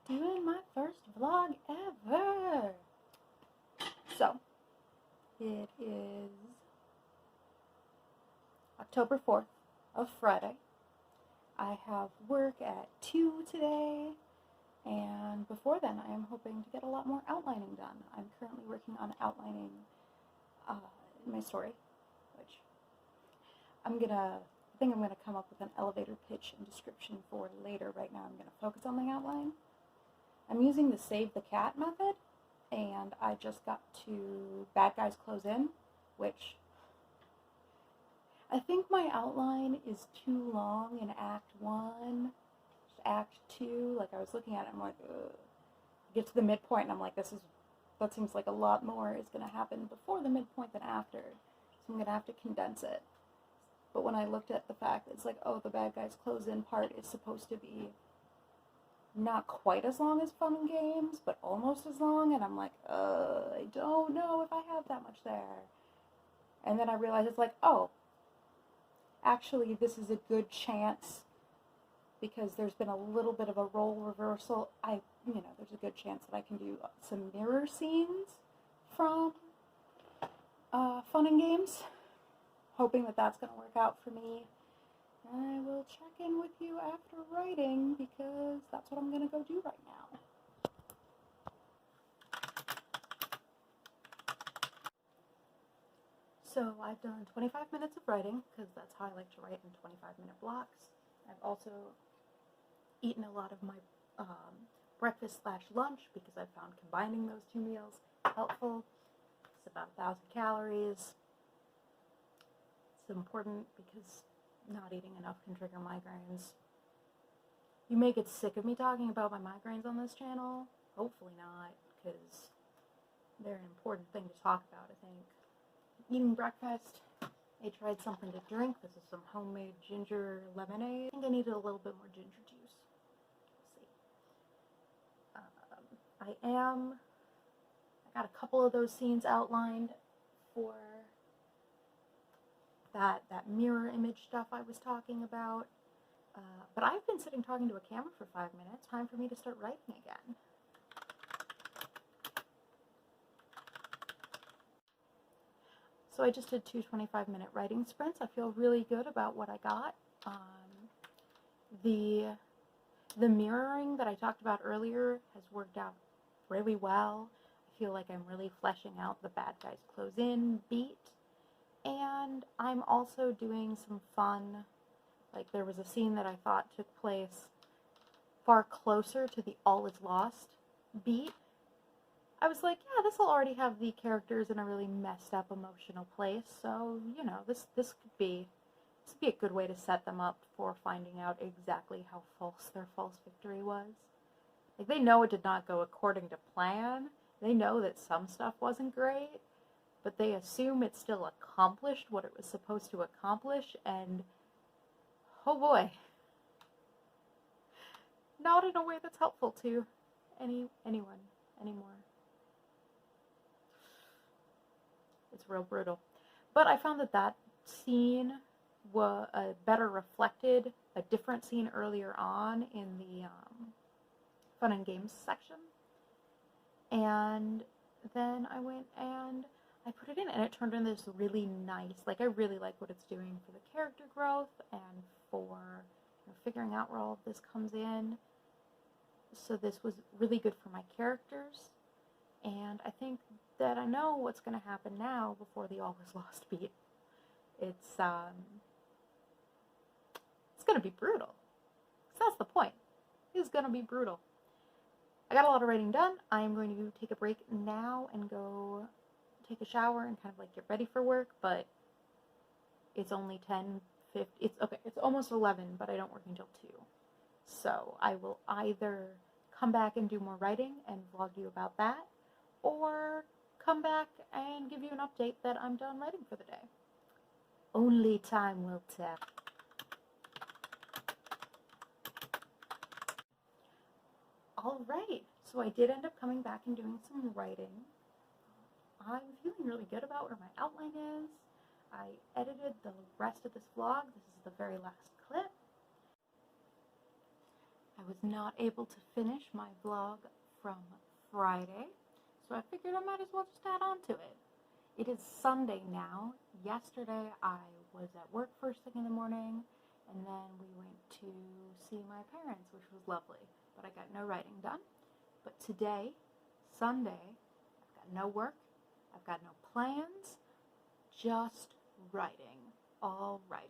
doing my first vlog ever. So, it is October 4th of Friday. I have work at 2 today, and before then I am hoping to get a lot more outlining done. I'm currently working on outlining my story, which I think I'm gonna come up with an elevator pitch and description for later. Right now I'm gonna focus on the outline. I'm using the Save the Cat method, and I just got to Bad Guys Close In, which I think my outline is too long in Act 1, Act 2. Like, I was looking at it, I'm like, ugh. I get to the midpoint, and I'm like, that seems like a lot more is going to happen before the midpoint than after. So I'm going to have to condense it. But when I looked at the fact that it's like, oh, the Bad Guys Close In part is supposed to be not quite as long as Fun and Games, but almost as long, and I'm like, I don't know if I have that much there. And then I realized it's like, oh, actually this is a good chance, because there's been a little bit of a role reversal. There's a good chance that I can do some mirror scenes from Fun and Games, hoping that that's going to work out for me. I will check in with you after writing, because that's what I'm going to go do right now. So I've done 25 minutes of writing, because that's how I like to write, in 25-minute blocks. I've also eaten a lot of my breakfast/lunch, because I've found combining those two meals helpful. It's about 1,000 calories. It's important because not eating enough can trigger migraines. You may get sick of me talking about my migraines on this channel. Hopefully not, because they're an important thing to talk about, I think. Eating breakfast, I tried something to drink. This is some homemade ginger lemonade. I think I needed a little bit more ginger juice. We'll see. I got a couple of those scenes outlined for that mirror image stuff I was talking about. But I've been sitting talking to a camera for 5 minutes. Time for me to start writing again. So I just did 2 25-minute writing sprints. I feel really good about what I got. The mirroring that I talked about earlier has worked out really well. I feel like I'm really fleshing out the Bad Guys Close In beat. And I'm also doing some fun, like there was a scene that I thought took place far closer to the All Is Lost beat. I was like, yeah, this will already have the characters in a really messed up emotional place, so, this could be a good way to set them up for finding out exactly how false their false victory was. Like, they know it did not go according to plan. They know that some stuff wasn't great, but they assume it still accomplished what it was supposed to accomplish, and oh boy, not in a way that's helpful to anyone anymore. It's real brutal. But I found that scene better reflected a different scene earlier on in the Fun and Games section. And then I went and I put it in, and it turned into this really nice, like, I really like what it's doing for the character growth and for figuring out where all of this comes in. So this was really good for my characters, and I think that I know what's going to happen now before the All Is Lost beat. It's going to be brutal. So that's the point. It's going to be brutal. I got a lot of writing done. I am going to take a break now and go take a shower and kind of like get ready for work, but it's only 10:50. It's almost 11, but I don't work until 2. So I will either come back and do more writing and vlog you about that, or come back and give you an update that I'm done writing for the day. Only time will tell. Alright, so I did end up coming back and doing some writing. I'm feeling really good about where my outline is. I edited the rest of this vlog. This is the very last clip. I was not able to finish my vlog from Friday, so I figured I might as well just add on to it. It is Sunday now. Yesterday I was at work first thing in the morning, and then we went to see my parents, which was lovely, but I got no writing done. But today, Sunday, I've got no work, I've got no plans, just writing, all writing.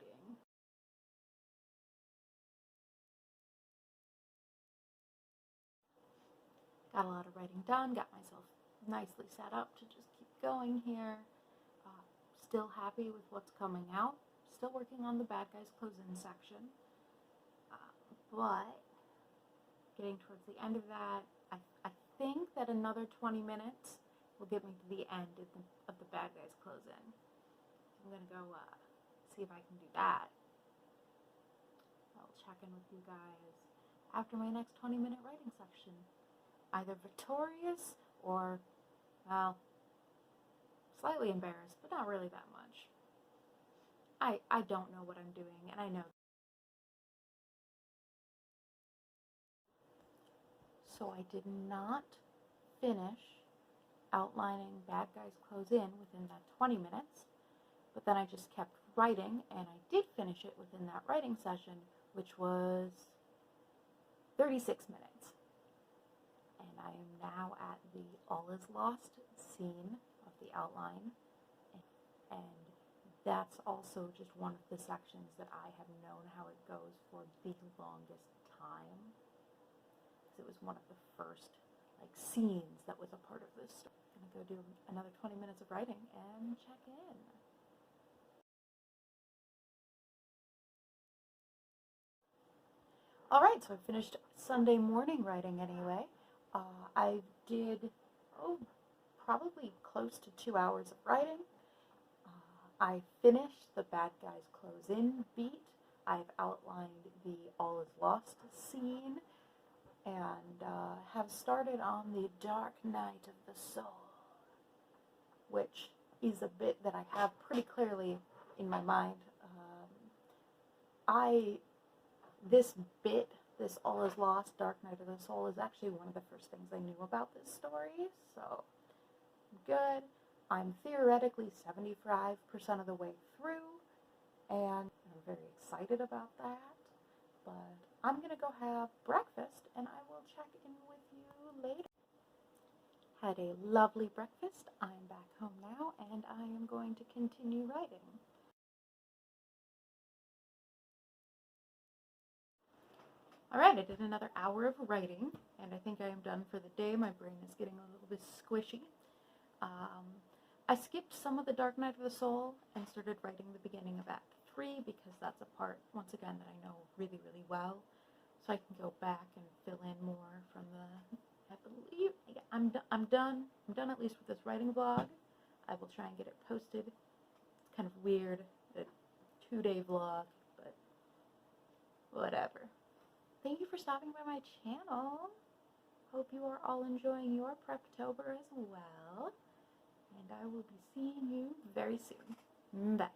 Got a lot of writing done, got myself nicely set up to just keep going here. Still happy with what's coming out. Still working on the Bad Guys Close-In section. But getting towards the end of that, I think that another 20 minutes will get me to the end of the Bad Guys Close-In. I'm going to go see if I can do that. I'll check in with you guys after my next 20-minute writing section. Either victorious or, well, slightly embarrassed, but not really that much. I don't know what I'm doing, and I know. So I did not finish outlining Bad Guys Close-In within that 20 minutes, but then I just kept writing, and I did finish it within that writing session, which was 36 minutes. And I am now at the All Is Lost scene of the outline, and that's also just one of the sections that I have known how it goes for the longest time. It was one of the first scenes that was a part of this story. I'm going to go do another 20 minutes of writing and check in. Alright, so I finished Sunday morning writing anyway. I did, probably close to 2 hours of writing. I finished the Bad Guys Close-In beat. I've outlined the All Is Lost scene, and have started on the Dark Night of the Soul, which is a bit that I have pretty clearly in my mind. This All Is Lost, Dark Night of the Soul, is actually one of the first things I knew about this story, so good. I'm theoretically 75% of the way through, and I'm very excited about that, but I'm going to go have breakfast, and I will check in with you later. Had a lovely breakfast. I'm back home now, and I am going to continue writing. Alright, I did another hour of writing, and I think I am done for the day. My brain is getting a little bit squishy. I skipped some of the Dark Night of the Soul and started writing the beginning of Act 3 because that's a part, once again, that I know really, really well. So I can go back and fill in more from the, I believe, yeah, I'm done. I'm done at least with this writing vlog. I will try and get it posted. It's kind of weird, a 2-day vlog, but whatever. Thank you for stopping by my channel. Hope you are all enjoying your Preptober as well. And I will be seeing you very soon. Bye.